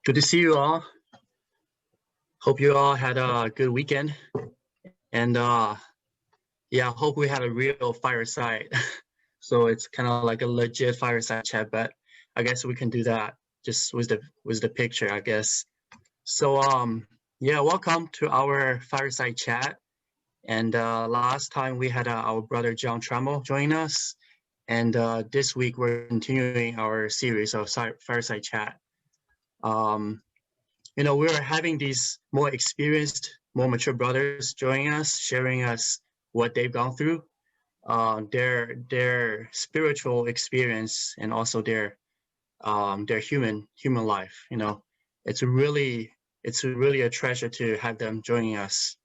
Good to see you all. Hope you all had a good weekend. And yeah, hope we had a real fireside. So it's kind of like a legit fireside chat, but I guess we can do that just with the picture, I guess. So yeah, welcome to our fireside chat. And last time we had our brother John Trammell join us. And this week we're continuing our series of fireside chat. We're having these more experienced, more mature brothers joining us, sharing us what they've gone through, their spiritual experience, and also their human life. It's really a treasure to have them joining us.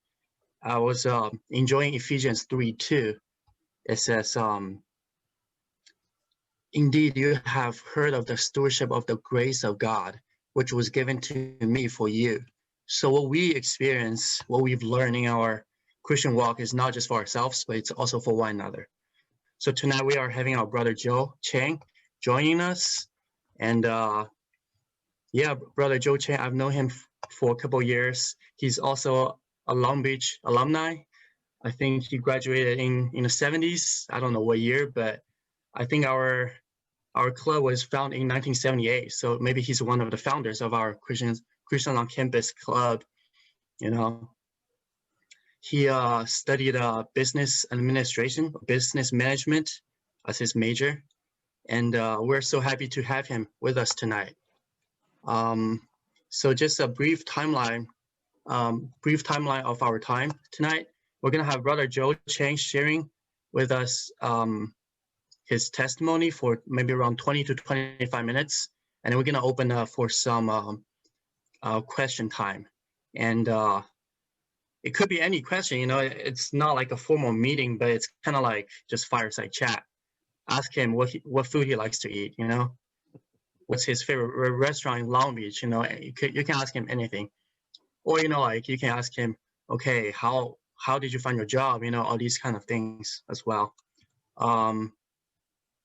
I was enjoying Ephesians 3:2. It says, "Indeed, you have heard of the stewardship of the grace of God, which was given to me for you." So what we experience, what we've learned in our Christian walk is not just for ourselves, but it's also for one another. So tonight we are having our brother Chang joining us. And yeah, brother Chang, I've known him for a couple of years. He's also a Long Beach alumni. I think he graduated in the 70s. I don't know what year, but I think our club was founded in 1978. So maybe he's one of the founders of our Christian on Campus club. He studied business administration, business management as his major. And we're so happy to have him with us tonight. So just a brief timeline of our time tonight. We're gonna have Brother Chang sharing with us his testimony for maybe around 20 to 25 minutes. And then we're gonna open up for some question time. And it could be any question, it's not like a formal meeting, but it's kind of like just fireside chat. Ask him what food he likes to eat, what's his favorite restaurant in Long Beach, you can ask him anything. Or, like you can ask him, okay, how did you find your job? All these kind of things as well.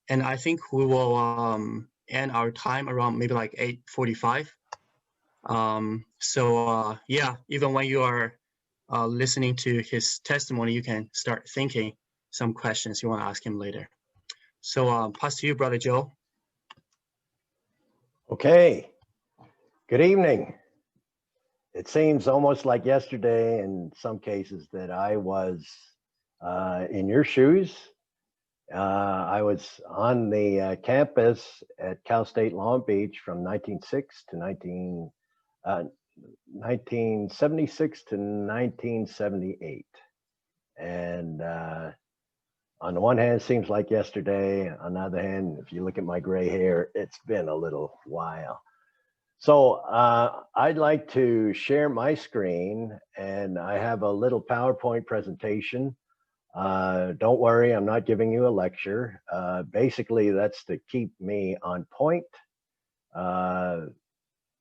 And I think we will end our time around maybe like 8:45. So yeah, even when you are listening to his testimony, you can start thinking some questions you want to ask him later. So pass to you, Brother Joe. Okay, good evening. It seems almost like yesterday in some cases that I was in your shoes. I was on the campus at Cal State Long Beach from 1976 to 1978. And on the one hand, it seems like yesterday. On the other hand, if you look at my gray hair, it's been a little while. So I'd like to share my screen, and I have a little PowerPoint presentation. Don't worry, I'm not giving you a lecture. Basically, that's to keep me on point.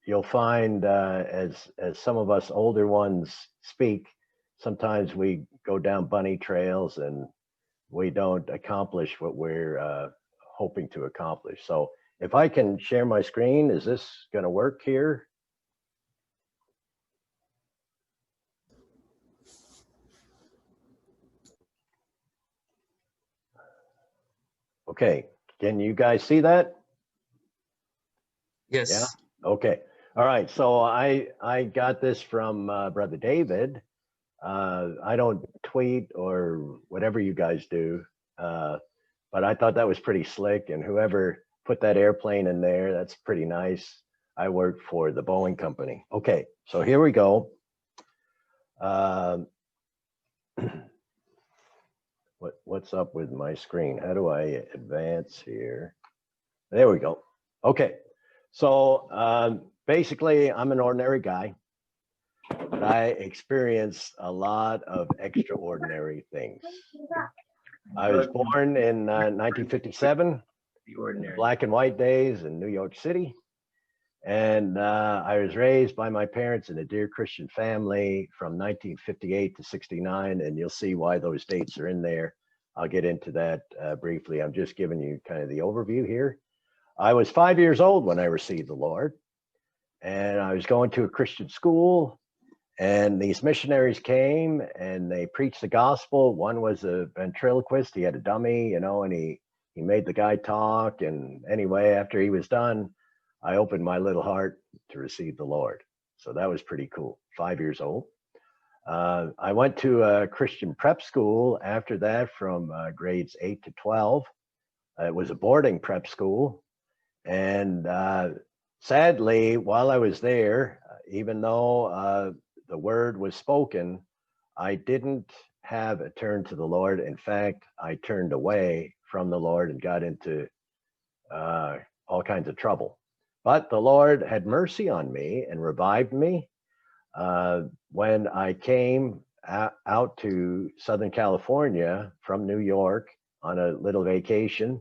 You'll find as some of us older ones speak, sometimes we go down bunny trails and we don't accomplish what we're hoping to accomplish. So if I can share my screen, is this going to work here? Okay, can you guys see that? Yes. Yeah, okay. All right, so I got this from Brother David. I don't tweet or whatever you guys do, but I thought that was pretty slick, and whoever put that airplane in there, that's pretty nice. I work for the Boeing company. Okay, so here we go. What's up with my screen? How do I advance here? There we go. Okay, so basically I'm an ordinary guy, but I experienced a lot of extraordinary things. I was born in 1957, black and white days in New York City. And I was raised by my parents in a dear Christian family from 1958 to 69. And you'll see why those dates are in there. I'll get into that briefly. I'm just giving you kind of the overview here. I was 5 years old when I received the Lord. and I was going to a Christian school, and these missionaries came and they preached the gospel. One was a ventriloquist. He had a dummy, you know, and he made the guy talk. And anyway, after he was done, I opened my little heart to receive the Lord. So that was pretty cool. 5 years old. I went to a Christian prep school after that from grades 8 to 12. It was a boarding prep school. And sadly, while I was there, even though the word was spoken, I didn't have a turn to the Lord. In fact, I turned away from the Lord and got into all kinds of trouble. But the Lord had mercy on me and revived me. When I came out to Southern California from New York on a little vacation,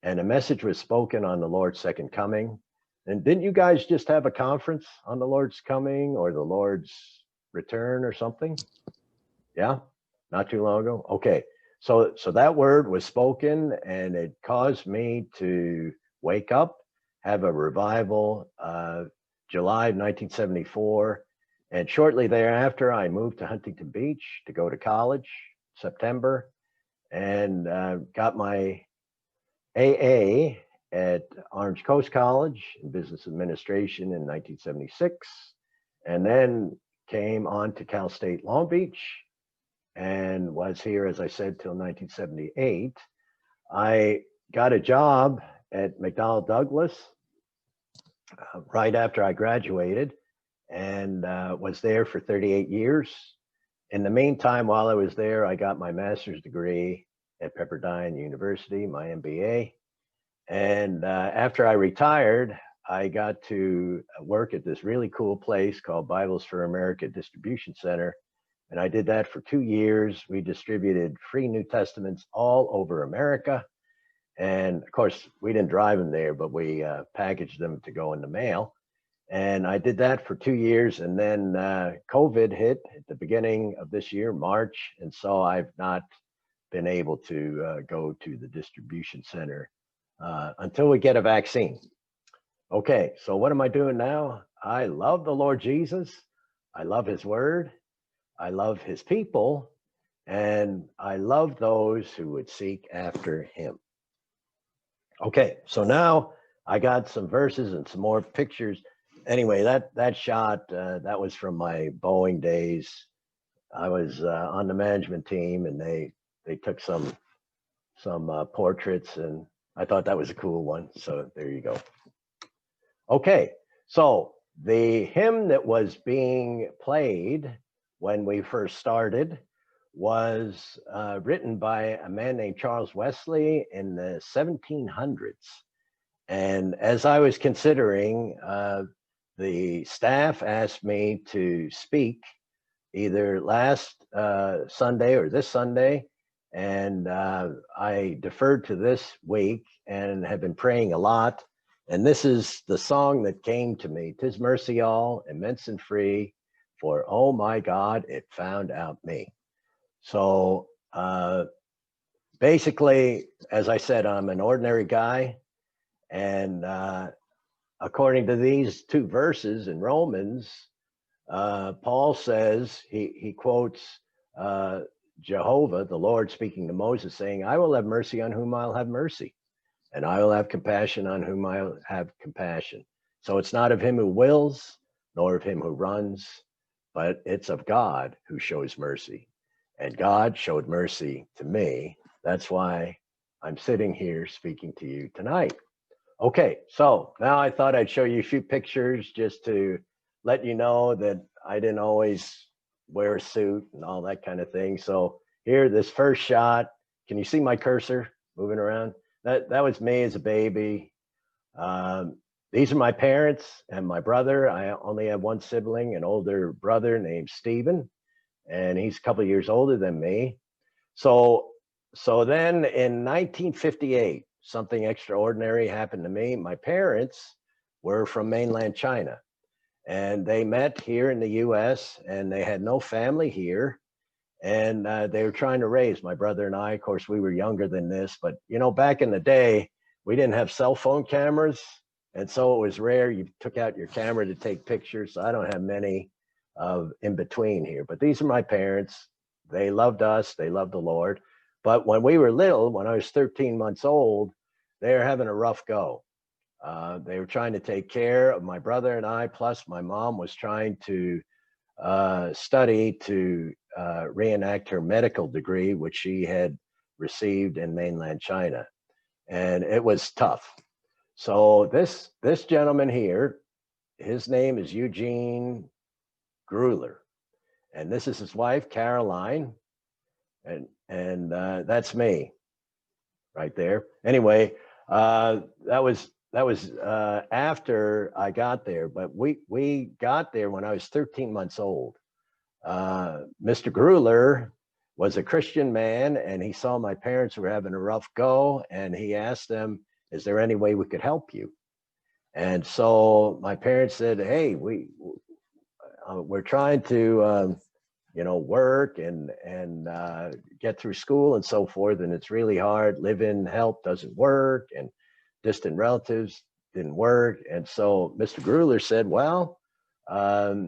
and a message was spoken on the Lord's second coming. And didn't you guys just have a conference on the Lord's coming or the Lord's return or something? Yeah, not too long ago. Okay, so that word was spoken, and it caused me to wake up, have a revival, July of 1974. And shortly thereafter, I moved to Huntington Beach to go to college, September, and got my AA at Orange Coast College in Business Administration in 1976, and then came on to Cal State Long Beach and was here, as I said, till 1978. I got a job at McDonnell Douglas right after I graduated, and was there for 38 years. In the meantime, while I was there, I got my master's degree at Pepperdine University, my MBA. And after I retired, I got to work at this really cool place called Bibles for America Distribution Center. And I did that for 2 years. We distributed free New Testaments all over America. And of course, we didn't drive them there, but we packaged them to go in the mail. And I did that for 2 years. And then COVID hit at the beginning of this year, March. And so I've not been able to go to the distribution center until we get a vaccine. Okay, so what am I doing now? I love the Lord Jesus. I love his word. I love his people. And I love those who would seek after him. Okay, so now I got some verses and some more pictures. Anyway, that shot, that was from my Boeing days. I was on the management team, and they took some portraits, and I thought that was a cool one. So there you go. Okay, so the hymn that was being played when we first started was written by a man named Charles Wesley in the 1700s. And as I was considering, the staff asked me to speak either last Sunday or this Sunday. And I deferred to this week and have been praying a lot. And this is the song that came to me. "'Tis mercy all, immense and free, for oh my God, it found out me." So basically, as I said, I'm an ordinary guy. And according to these two verses in Romans, Paul says, he quotes Jehovah, the Lord, speaking to Moses, saying, "I will have mercy on whom I'll have mercy, and I will have compassion on whom I'll have compassion." So it's not of him who wills, nor of him who runs, but it's of God who shows mercy. And God showed mercy to me. That's why I'm sitting here speaking to you tonight. Okay, so now I thought I'd show you a few pictures just to let you know that I didn't always wear a suit and all that kind of thing. So here, this first shot, can you see my cursor moving around? That was me as a baby. These are my parents and my brother. I only have one sibling, an older brother named Stephen, and he's a couple of years older than me. So then in 1958, something extraordinary happened to me. My parents were from mainland China, and they met here in the US, and they had no family here. And they were trying to raise my brother and I. Of course, we were younger than this, but you know, back in the day, we didn't have cell phone cameras, And so it was rare you took out your camera to take pictures. So I don't have many of in between here, but these are my parents. They loved us. They loved the Lord. But when we were little, when I was 13 months old, they were having a rough go. They were trying to take care of my brother and I, plus my mom was trying to study to reenact her medical degree, which she had received in mainland China. And it was tough. So this gentleman here, his name is Eugene Gruler, and this is his wife, Caroline, and that's me right there. Anyway, that was after I got there, but we got there when I was 13 months old. Mr. Gruler was a Christian man, and he saw my parents were having a rough go, and he asked them, "Is there any way we could help you?" And so my parents said, "Hey, we're trying to work and get through school and so forth, and it's really hard. Live-in help doesn't work, and distant relatives didn't work." And so Mr. Gruler said, "Well, how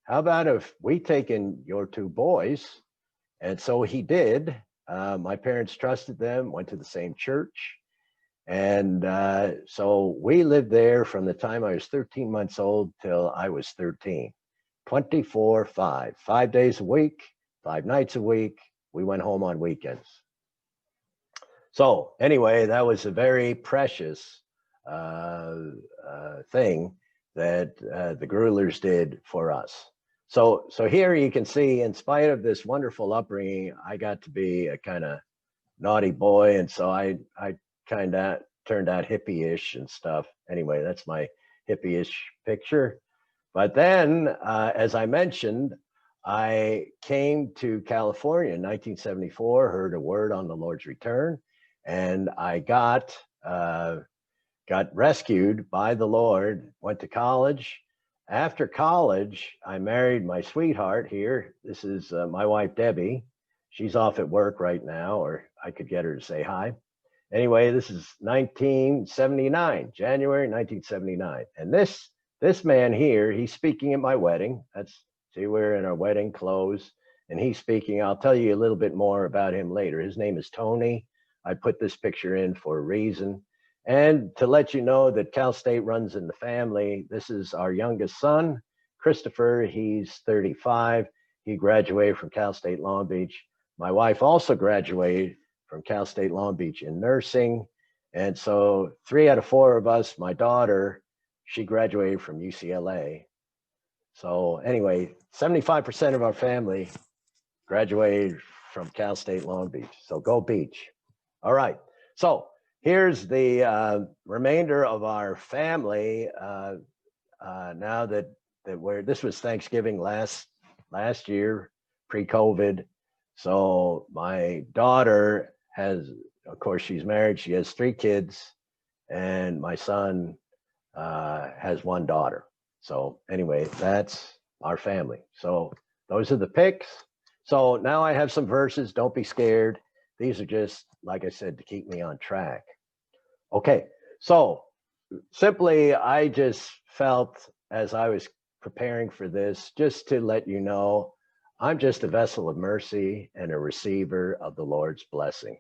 about if we take in your two boys?" And so he did. My parents trusted them, went to the same church. And so we lived there from the time I was 13 months old till I was 13, 24/5, 5 days a week, 5 nights a week. We went home on weekends. So anyway, that was a very precious thing that the Grulers did for us. So here you can see, in spite of this wonderful upbringing, I got to be a kind of naughty boy, and so I kind of turned out hippie-ish and stuff. Anyway, that's my hippie-ish picture. But then, as I mentioned, I came to California in 1974, heard a word on the Lord's return, and I got rescued by the Lord, went to college. After college, I married my sweetheart here. This is my wife, Debbie. She's off at work right now, or I could get her to say hi. Anyway, this is 1979, January 1979. And this man here, he's speaking at my wedding. See, we're in our wedding clothes, and he's speaking. I'll tell you a little bit more about him later. His name is Tony. I put this picture in for a reason. And to let you know that Cal State runs in the family, this is our youngest son, Christopher. He's 35. He graduated from Cal State Long Beach. My wife also graduated from Cal State Long Beach in nursing. And so 3 out of 4 of us, my daughter, she graduated from UCLA. So anyway, 75% of our family graduated from Cal State Long Beach. So go Beach. All right. So here's the remainder of our family. Now that this was Thanksgiving last year, pre-COVID. So my daughter has, of course, she's married. She has 3 kids, and my son has 1 daughter. So anyway, that's our family. So those are the pics. So now I have some verses. Don't be scared. These are just, like I said, to keep me on track. Okay, so simply, I just felt as I was preparing for this, just to let you know, I'm just a vessel of mercy and a receiver of the Lord's blessing.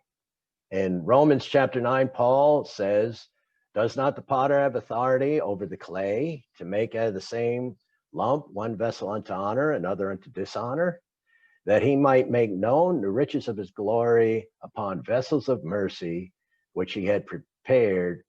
In Romans chapter 9, Paul says, "Does not the potter have authority over the clay to make out of the same lump one vessel unto honor, another unto dishonor, that he might make known the riches of his glory upon vessels of mercy, which he had prepared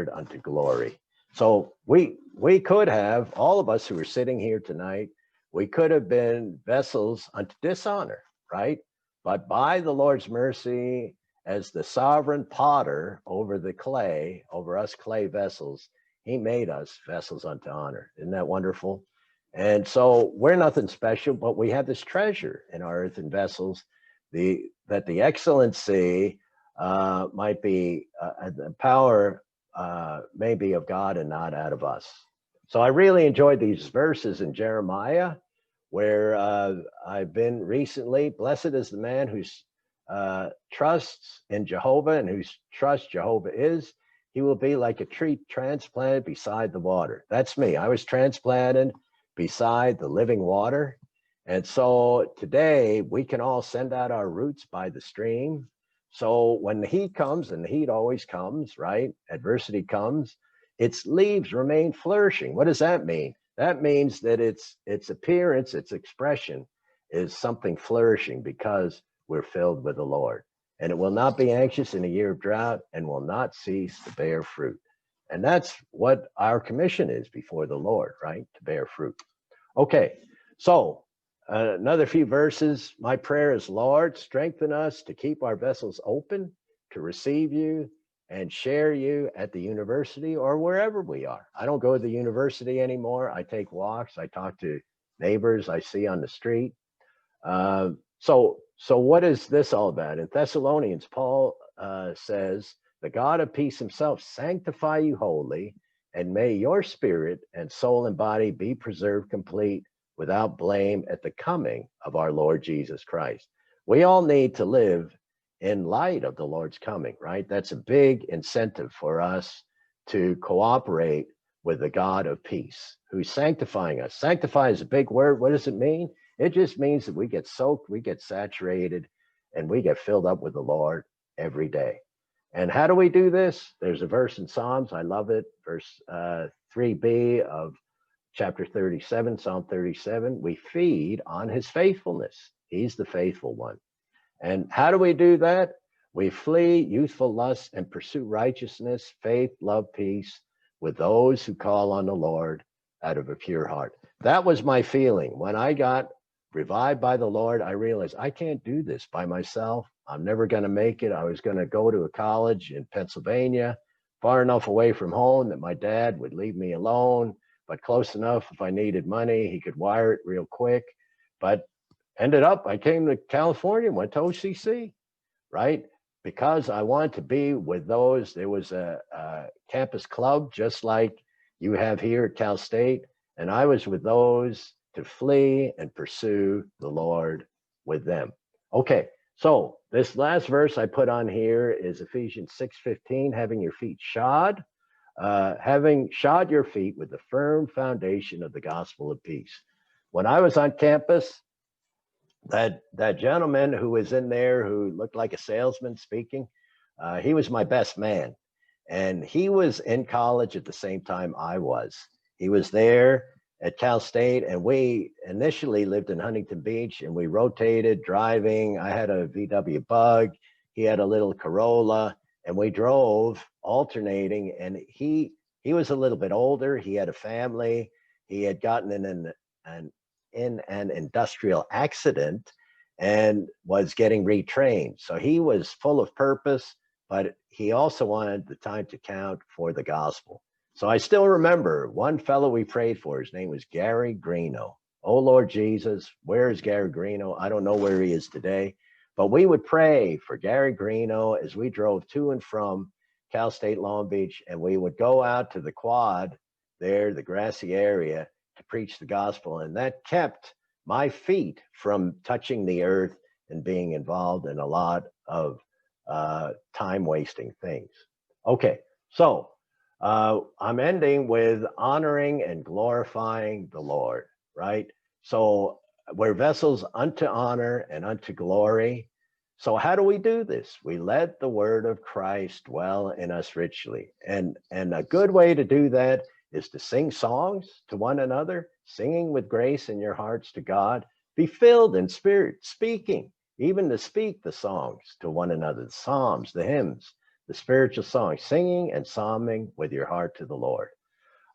unto glory." So we could have, all of us who are sitting here tonight, we could have been vessels unto dishonor, right? But by the Lord's mercy, as the sovereign potter over the clay, over us clay vessels, he made us vessels unto honor. Isn't that wonderful? And so we're nothing special, but we have this treasure in our earthen vessels, that the excellency might be, the power may be of God and not out of us. So I really enjoyed these verses in Jeremiah, where I've been recently. Blessed is the man whose trusts in Jehovah and whose trust Jehovah is. he will be like a tree transplanted beside the water. That's me. I was transplanted beside the living water. And so today we can all send out our roots by the stream. So when the heat comes, and the heat always comes, right? Adversity comes, its leaves remain flourishing. What does that mean? That means that its appearance, its expression is something flourishing because we're filled with the Lord. And it will not be anxious in a year of drought and will not cease to bear fruit. And that's what our commission is before the Lord, right? To bear fruit. Okay, so another few verses. My prayer is, Lord, strengthen us to keep our vessels open to receive you and share you at the university or wherever we are. I don't go to the university anymore. I take walks. I talk to neighbors I see on the street. So what is this all about? In Thessalonians, Paul says, the God of peace himself sanctify you wholly, and may your spirit and soul and body be preserved complete without blame at the coming of our Lord Jesus Christ. We all need to live in light of the Lord's coming, right? That's a big incentive for us to cooperate with the God of peace who's sanctifying us. Sanctify is a big word. What does it mean? It just means that we get soaked, we get saturated, and we get filled up with the Lord every day. And how do we do this? There's a verse in Psalms. I love it. Verse 3b of chapter 37, Psalm 37. We feed on his faithfulness. He's the faithful one. And how do we do that? We flee youthful lusts and pursue righteousness, faith, love, peace with those who call on the Lord out of a pure heart. That was my feeling. When I got revived by the Lord, I realized I can't do this by myself. I'm never going to make it. I was going to go to a college in Pennsylvania, far enough away from home that my dad would leave me alone, but close enough if I needed money, he could wire it real quick. But ended up, I came to California, went to OCC, right? Because I wanted to be with those. There was a campus club, just like you have here at Cal State. And I was with those to flee and pursue the Lord with them. Okay, so this last verse I put on here is Ephesians 6:15, having your feet shod, having shod your feet with the firm foundation of the gospel of peace. When I was on campus, that gentleman who was in there who looked like a salesman speaking, he was my best man. And he was in college at the same time I was. He was there at Cal State, and we initially lived in Huntington Beach, and we rotated driving. I had a VW Bug, he had a little Corolla, and we drove alternating. And he was a little bit older. He had a family. He had gotten in an industrial accident and was getting retrained. So he was full of purpose, but he also wanted the time to count for the gospel. So I still remember one fellow we prayed for. His name was Gary Greeno. Oh, Lord Jesus, where is Gary Greeno? I don't know where he is today, but we would pray for Gary Greeno as we drove to and from Cal State Long Beach, and we would go out to the quad there, the grassy area, to preach the gospel. And that kept my feet from touching the earth and being involved in a lot of time-wasting things. Okay, so I'm ending with honoring and glorifying the Lord, right? So we're vessels unto honor and unto glory. So how do we do this? We let the word of Christ dwell in us richly. And a good way to do that is to sing songs to one another, singing with grace in your hearts to God. Be filled in spirit, speaking, even to speak the songs to one another, the psalms, the hymns, the spiritual songs, singing and psalming with your heart to the Lord.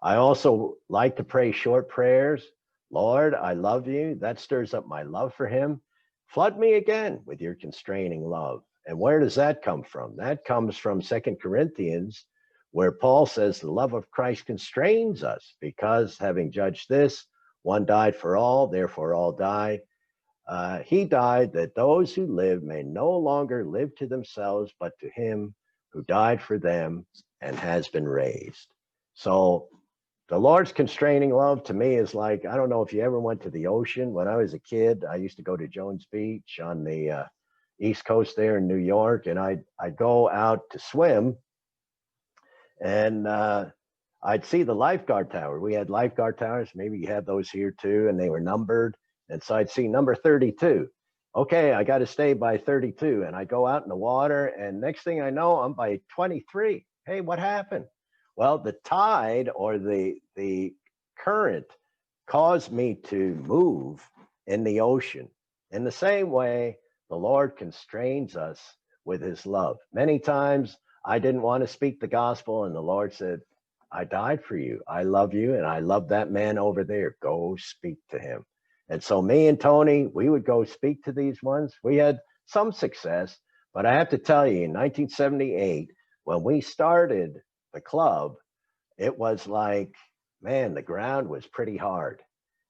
I also like to pray short prayers. Lord, I love you. That stirs up my love for him. Flood me again with your constraining love. And where does that come from? That comes from 2 Corinthians, where Paul says the love of Christ constrains us because having judged this, one died for all, therefore all died. He died that those who live may no longer live to themselves, but to him who died for them and has been raised. So the Lord's constraining love to me is like, I don't know if you ever went to the ocean. When I was a kid, I used to go to Jones Beach on the East Coast there in New York, and I'd go out to swim. And I'd see the lifeguard tower. We had lifeguard towers. Maybe you have those here too, and they were numbered. And so I'd see number 32. Okay, I got to stay by 32. And I go out in the water, and next thing I know, I'm by 23. Hey, what happened? Well, the tide or the current caused me to move in the ocean. In the same way, the Lord constrains us with his love. Many times I didn't want to speak the gospel, and the Lord said, I died for you. I love you, and I love that man over there. Go speak to him. And so me and Tony, we would go speak to these ones. We had some success, but I have to tell you, in 1978, when we started the club, it was like, man, the ground was pretty hard.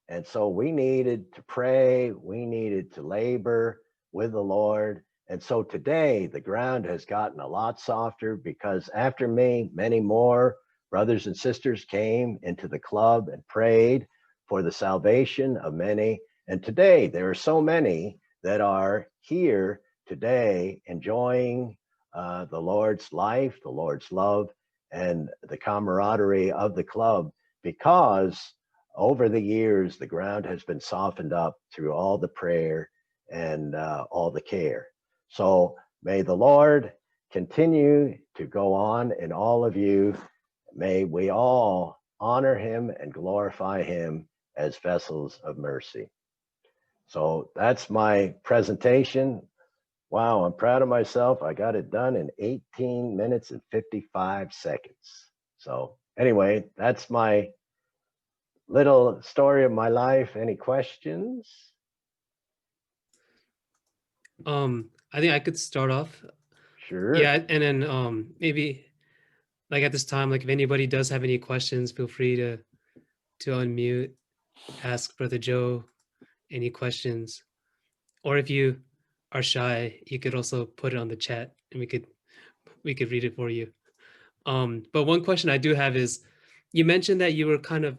And so we needed to pray, we needed to labor with the Lord. And so today the ground has gotten a lot softer because after me, many more brothers and sisters came into the club and prayed for the salvation of many. And today there are so many that are here today enjoying the Lord's life, the Lord's love, and the camaraderie of the club, because over the years, the ground has been softened up through all the prayer and all the care. So may the Lord continue to go on in all of you. May we all honor him and glorify him as vessels of mercy. So that's my presentation. Wow, I'm proud of myself. I got it done in 18 minutes and 55 seconds. So anyway, that's my little story of my life. Any questions? I think I could start off. Sure. Yeah, and then maybe like at this time, like if anybody does have any questions, feel free to unmute, ask Brother Joe any questions. Or if you are shy, you could also put it on the chat and we could read it for you. But one question I do have is, you mentioned that you were kind of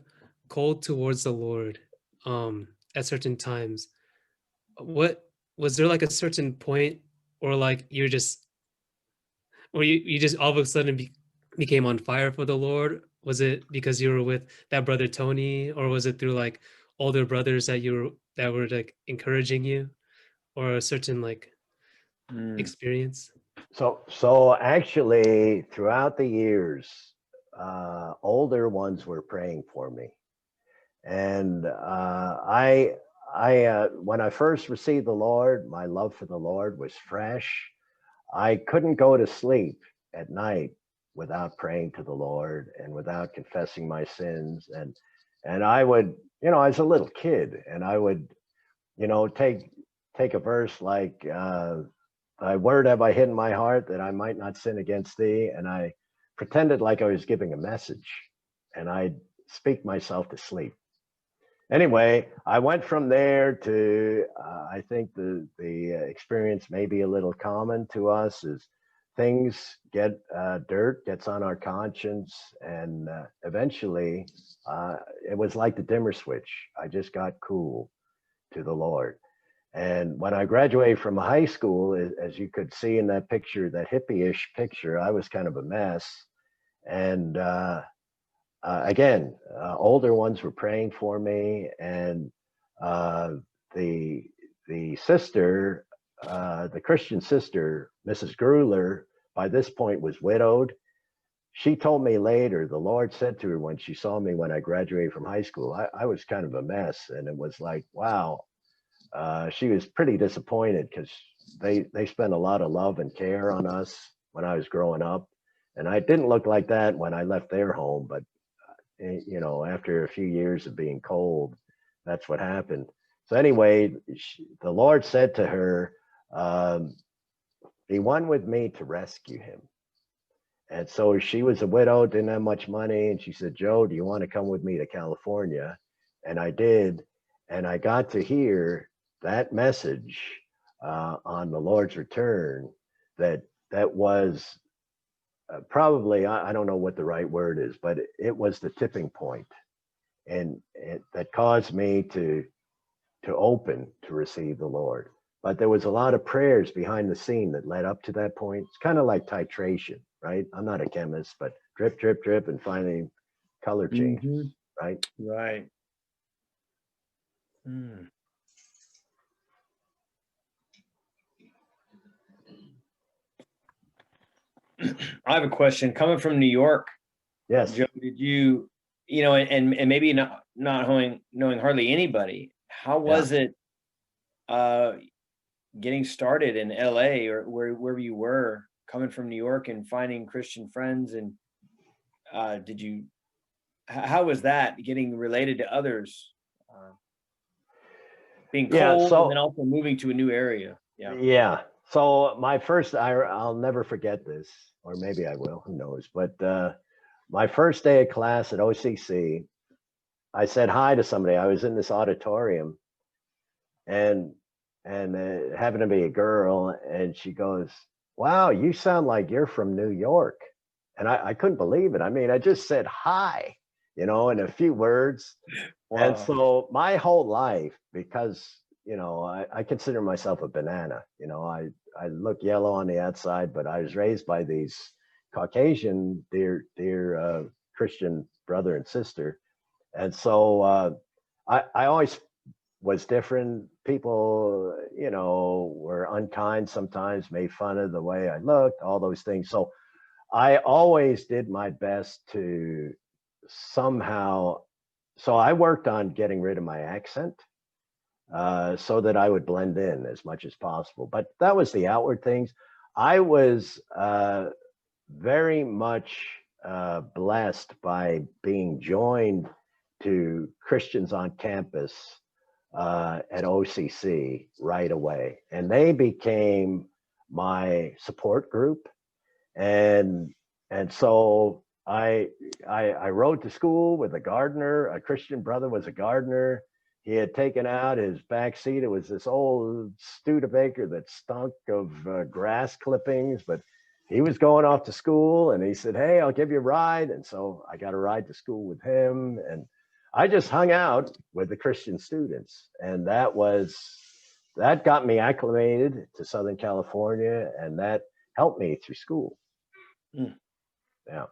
cold towards the Lord at certain times. What was there like a certain point, or like you're just, or you just all of a sudden became on fire for the Lord? Was it because you were with that brother Tony, or was it through like older brothers that were like encouraging you, or a certain like experience? So actually, throughout the years, older ones were praying for me, and when I first received the Lord, my love for the Lord was fresh. I couldn't go to sleep at night without praying to the Lord and without confessing my sins. And I would, I was a little kid, and I would, take a verse like, "Thy word have I hid in my heart that I might not sin against thee," and I pretended like I was giving a message, and I'd speak myself to sleep. Anyway, I went from there to, I think the experience may be a little common to us, is things get, dirt gets on our conscience, and eventually it was like the dimmer switch. I just got cool to the Lord. And when I graduated from high school, as you could see in that picture, that hippie-ish picture, I was kind of a mess. And again, older ones were praying for me, and the sister, the Christian sister, Mrs. Gruler, by this point was widowed. She told me later, the Lord said to her when she saw me when I graduated from high school, I was kind of a mess, and it was like, wow. She was pretty disappointed because they spent a lot of love and care on us when I was growing up, and I didn't look like that when I left their home, but after a few years of being cold, that's what happened. So anyway, the Lord said to her, be one with me to rescue him. And so she was a widow, didn't have much money, and she said, Joe, do you want to come with me to California? And I did, and I got to hear that message on the Lord's return. That was probably, I don't know what the right word is, but it was the tipping point, and that caused me to open to receive the Lord. But there was a lot of prayers behind the scene that led up to that point. It's kind of like titration, right? I'm not a chemist, but drip, drip, drip, and finally color change, Mhm. right? Right. Hmm. I have a question. Coming from New York, Yes. Joe, did you, and maybe not knowing hardly anybody, how was it getting started in LA or wherever you were, coming from New York and finding Christian friends, and how was that getting related to others, being Yeah. cold and then So also moving to a new area? Yeah. yeah. So my first, I'll never forget this, or maybe I will. Who knows? But my first day of class at OCC, I said hi to somebody. I was in this auditorium, and it happened to be a girl, and she goes, "Wow, you sound like you're from New York." And I couldn't believe it. I mean, I just said hi, in a few words. And Wow. so my whole life, because I consider myself a banana. I look yellow on the outside, but I was raised by these Caucasian dear Christian brother and sister, and so I always was different. People, were unkind sometimes, made fun of the way I looked, all those things. So I always did my best to somehow. So I worked on getting rid of my accent so that I would blend in as much as possible. But that was the outward things. I was very much blessed by being joined to Christians on campus at OCC right away, and they became my support group. And so I rode to school with a gardener. A Christian brother was a gardener. He had taken out his back seat. It was this old Studebaker that stunk of grass clippings, but he was going off to school, and he said, "Hey, I'll give you a ride." And so I got a ride to school with him, and I just hung out with the Christian students, and that got me acclimated to Southern California, and that helped me through school. Mm. Yeah.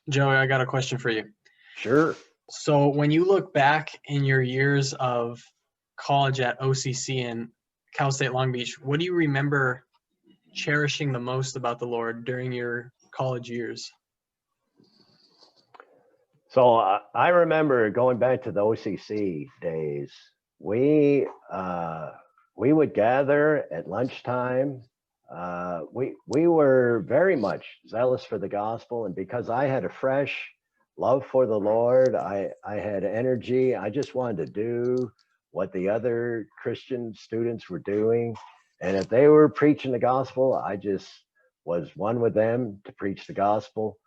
Joey, I got a question for you. Sure. So when you look back in your years of college at OCC and Cal State Long Beach, what do you remember cherishing the most about the Lord during your college years? So I remember going back to the OCC days. We would gather at lunchtime. We were very much zealous for the gospel, and because I had a fresh love for the Lord, I had energy. I just wanted to do what the other Christian students were doing, and if they were preaching the gospel, I just was one with them to preach the gospel.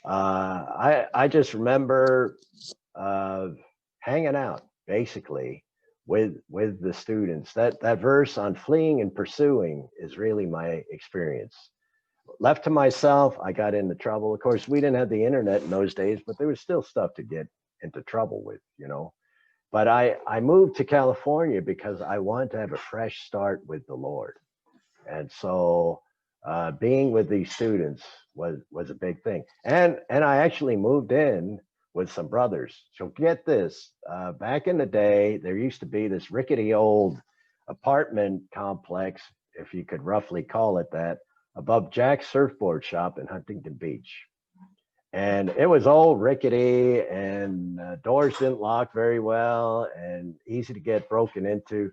I just remember hanging out basically with the students. That verse on fleeing and pursuing is really my experience. Left to myself, I got into trouble. Of course, we didn't have the internet in those days, but there was still stuff to get into trouble with. But I moved to California because I wanted to have a fresh start with the Lord. And so being with these students was a big thing. And I actually moved in with some brothers. So get this, back in the day, there used to be this rickety old apartment complex, if you could roughly call it that, above Jack's surfboard shop in Huntington Beach. And it was old, rickety, and doors didn't lock very well and easy to get broken into.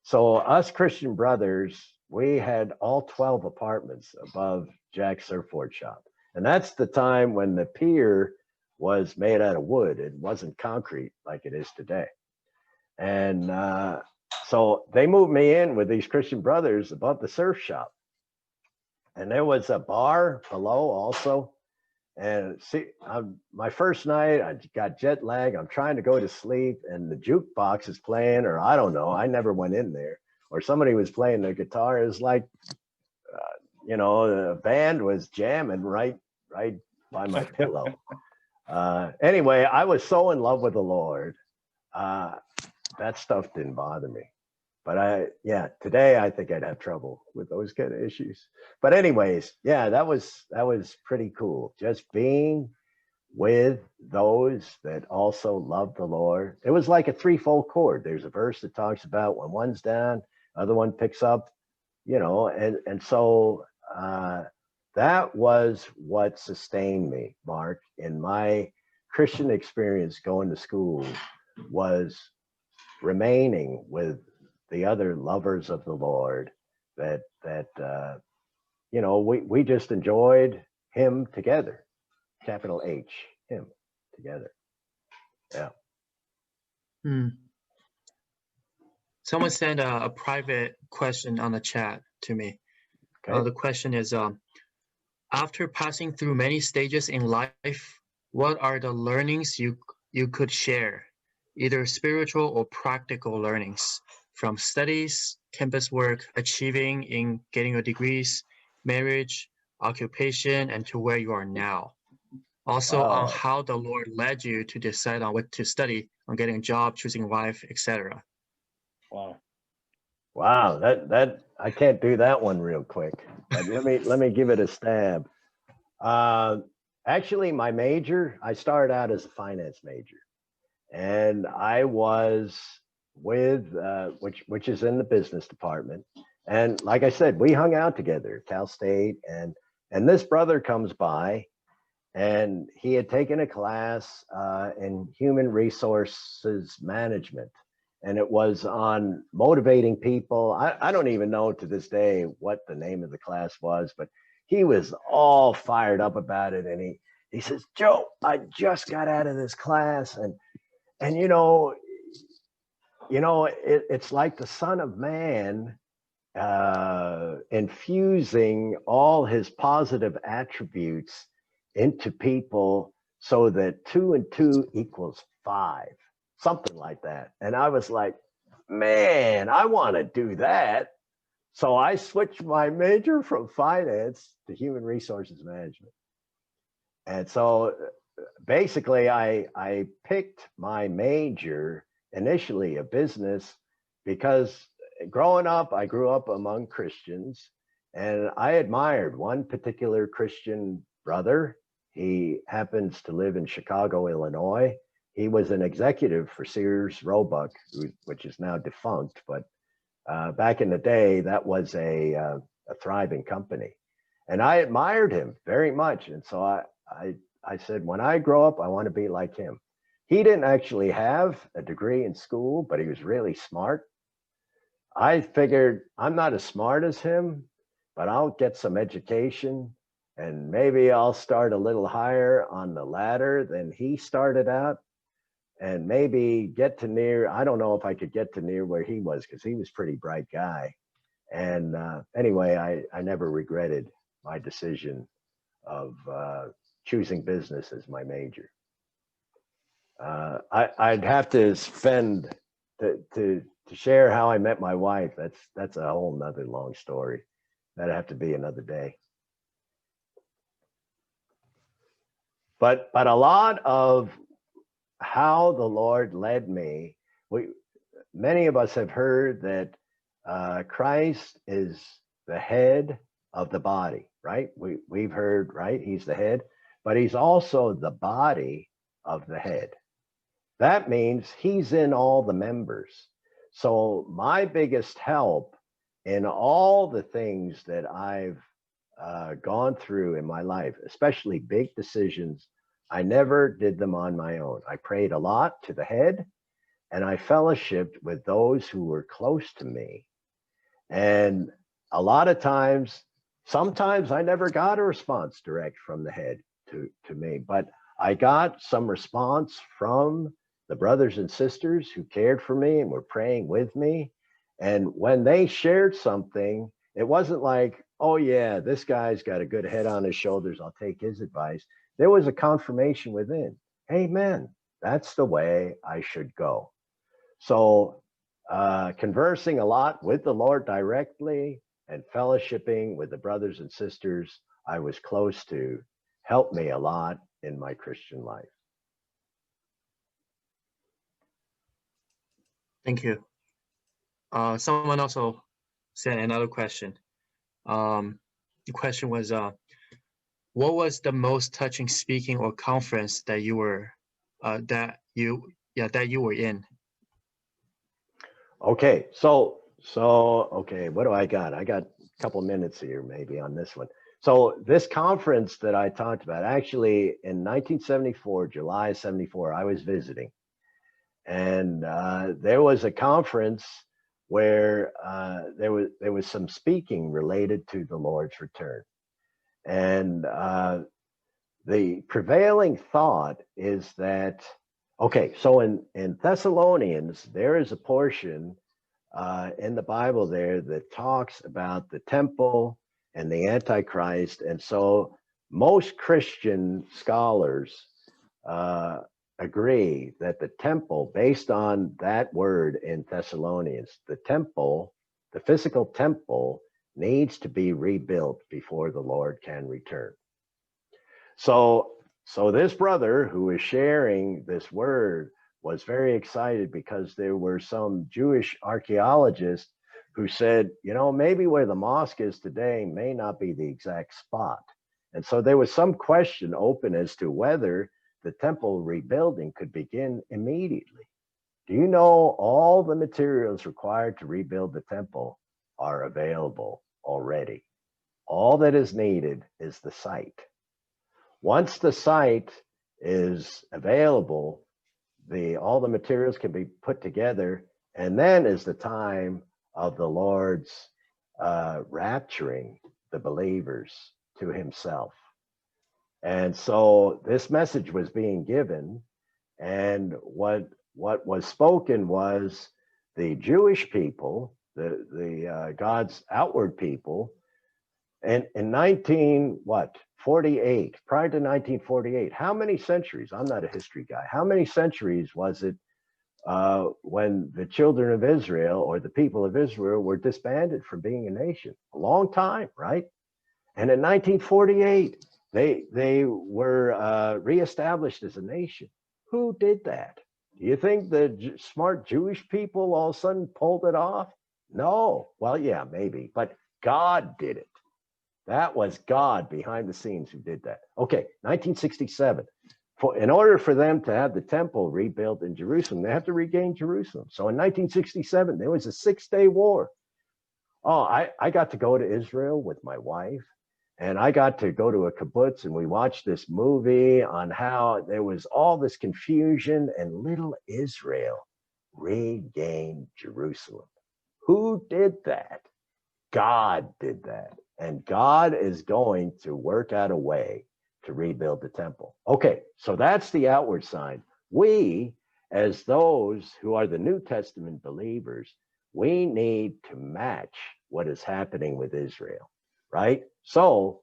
So us Christian brothers, we had all 12 apartments above Jack's surfboard shop. And that's the time when the pier was made out of wood. It wasn't concrete like it is today. And so they moved me in with these Christian brothers above the surf shop. And there was a bar below also. And see, my first night, I got jet lag. I'm trying to go to sleep, and the jukebox is playing, or I don't know. I never went in there, or somebody was playing the guitar. It was like, the band was jamming right by my pillow. Anyway, I was so in love with the Lord. That stuff didn't bother me. But yeah, today I think I'd have trouble with those kind of issues. But anyways, yeah, that was pretty cool. Just being with those that also love the Lord. It was like a threefold cord. There's a verse that talks about when one's down, other one picks up, and so that was what sustained me, Mark, in my Christian experience going to school, was remaining with the other lovers of the Lord that we just enjoyed him together, capital H, him together. Yeah. Someone sent a private question on the chat to me. Okay. The question is, after passing through many stages in life, what are the learnings you could share, either spiritual or practical learnings from studies, campus work, achieving in getting your degrees, marriage, occupation, and to where you are now? Also on how the Lord led you to decide on what to study, on getting a job, choosing wife, etc. Wow. Wow, that I can't do that one real quick. But let me give it a stab. Actually, my major, I started out as a finance major, and I was with which is in the business department. And like I said, we hung out together at Cal State, and this brother comes by, and he had taken a class in human resources management, and it was on motivating people. I don't even know to this day what the name of the class was, but he was all fired up about it. And he says, "Joe, I just got out of this class, and it's like the Son of Man infusing all his positive attributes into people so that 2 and 2 equals 5, something like that." And I was like, man, I want to do that. So I switched my major from finance to human resources management. And so basically I picked my major initially, a business, because growing up, I grew up among Christians, and I admired one particular Christian brother. He happens to live in Chicago, Illinois. He was an executive for Sears Roebuck, which is now defunct, but back in the day, that was a thriving company. And I admired him very much. And so I said, when I grow up, I want to be like him. He didn't actually have a degree in school, but he was really smart. I figured I'm not as smart as him, but I'll get some education, and maybe I'll start a little higher on the ladder than he started out, and maybe get to near, I don't know if I could get to near where he was, because he was a pretty bright guy. And anyway, I never regretted my decision of choosing business as my major. I'd have to spend to share how I met my wife. That's a whole nother long story. That'd have to be another day. But a lot of how the Lord led me, many of us have heard that Christ is the head of the body, right? We've heard, right? He's the head, but he's also the body of the head. That means he's in all the members. So my biggest help in all the things that I've gone through in my life, especially big decisions, I never did them on my own. I prayed a lot to the head, and I fellowshiped with those who were close to me. And a lot of times, sometimes I never got a response direct from the head to me, but I got some response from the brothers and sisters who cared for me and were praying with me. And when they shared something, it wasn't like, oh yeah, this guy's got a good head on his shoulders, I'll take his advice. There was a confirmation within, amen, that's the way I should go. So conversing a lot with the Lord directly and fellowshipping with the brothers and sisters I was close to helped me a lot in my Christian life. Thank you. someone also sent another question. The question was, what was the most touching speaking or conference that you were in? Okay, okay, what do I got? I got a couple minutes here maybe on this one. So this conference that I talked about, actually in 1974, July 74, I was visiting. And there was a conference where there was some speaking related to the Lord's return. And the prevailing thought is that, okay, so in Thessalonians, there is a portion in the Bible there that talks about the temple and the Antichrist. And so most Christian scholars agree that the temple, based on that word in Thessalonians, the temple, the physical temple, needs to be rebuilt before the Lord can return. So this brother who is sharing this word was very excited because there were some Jewish archaeologists who said, you know, maybe where the mosque is today may not be the exact spot. And so there was some question open as to whether the temple rebuilding could begin immediately. Do you know all the materials required to rebuild the temple are available already? All that is needed is the site. Once the site is available, all the materials can be put together, and then is the time of the Lord's rapturing the believers to himself. And so this message was being given, and what was spoken was the Jewish people, the God's outward people, and in 48, prior to 1948, how many centuries? I'm not a history guy. How many centuries was it when the children of Israel or the people of Israel were disbanded from being a nation? A long time, right? And in 1948, they were reestablished as a nation. Who did that? Do you think the smart Jewish people all of a sudden pulled it off? No. Well, yeah, maybe, but God did it. That was God behind the scenes who did that. Okay, 1967. In order for them to have the temple rebuilt in Jerusalem, they have to regain Jerusalem. So in 1967, there was a 6-day war. Oh, I got to go to Israel with my wife, and I got to go to a kibbutz, and we watched this movie on how there was all this confusion, and little Israel regained Jerusalem. Who did that? God did that. And God is going to work out a way to rebuild the temple. Okay, so that's the outward sign. We, as those who are the New Testament believers, we need to match what is happening with Israel, right? So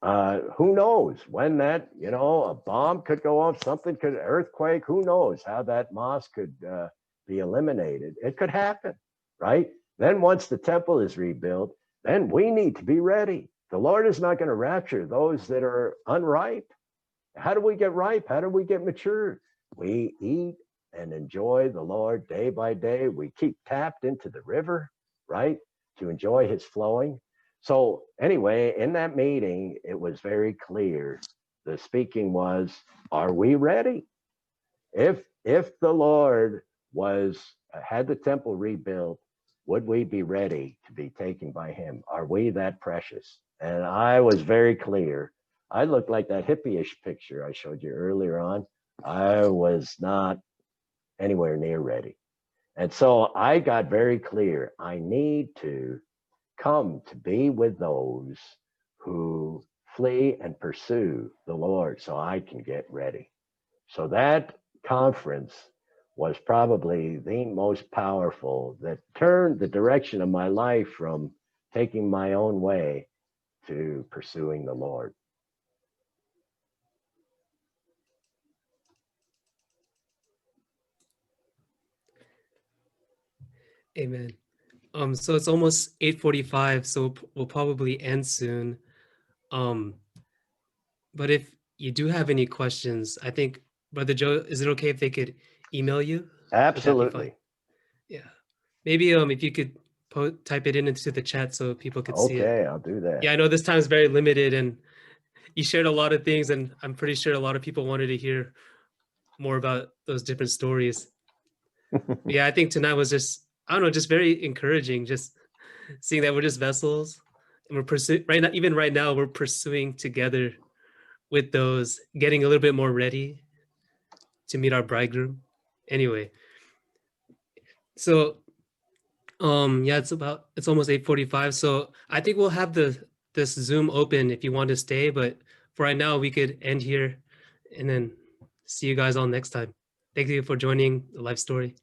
who knows when that, you know, a bomb could go off, something could, earthquake, who knows how that mosque could be eliminated. It could happen, right? Then once the temple is rebuilt, then we need to be ready. The Lord is not going to rapture those that are unripe. How do we get ripe? How do we get mature? We eat and enjoy the Lord day by day. We keep tapped into the river, right, to enjoy his flowing. So anyway, in that meeting, it was very clear. The speaking was, are we ready? If the Lord had the temple rebuilt, would we be ready to be taken by him? Are we that precious? And I was very clear. I looked like that hippie-ish picture I showed you earlier on. I was not anywhere near ready. And so I got very clear. I need to come to be with those who flee and pursue the Lord so I can get ready. So that conference was probably the most powerful that turned the direction of my life from taking my own way to pursuing the Lord. Amen. So it's almost 8:45, so we'll probably end soon. But if you do have any questions, I think, Brother Joe, is it okay if they could email you? Would that be fine? Absolutely. Yeah. maybe if you could type it into the chat so people could see it. Okay, I'll do that. Yeah, I know this time is very limited, and you shared a lot of things, and I'm pretty sure a lot of people wanted to hear more about those different stories. Yeah, I think tonight was just, I don't know, just very encouraging, just seeing that we're just vessels, and we're pursuing right now, even right now, we're pursuing together with those, getting a little bit more ready to meet our bridegroom. Anyway, so yeah, it's almost 8:45. So I think we'll have this Zoom open if you want to stay, but for right now we could end here and then see you guys all next time. Thank you for joining the live story.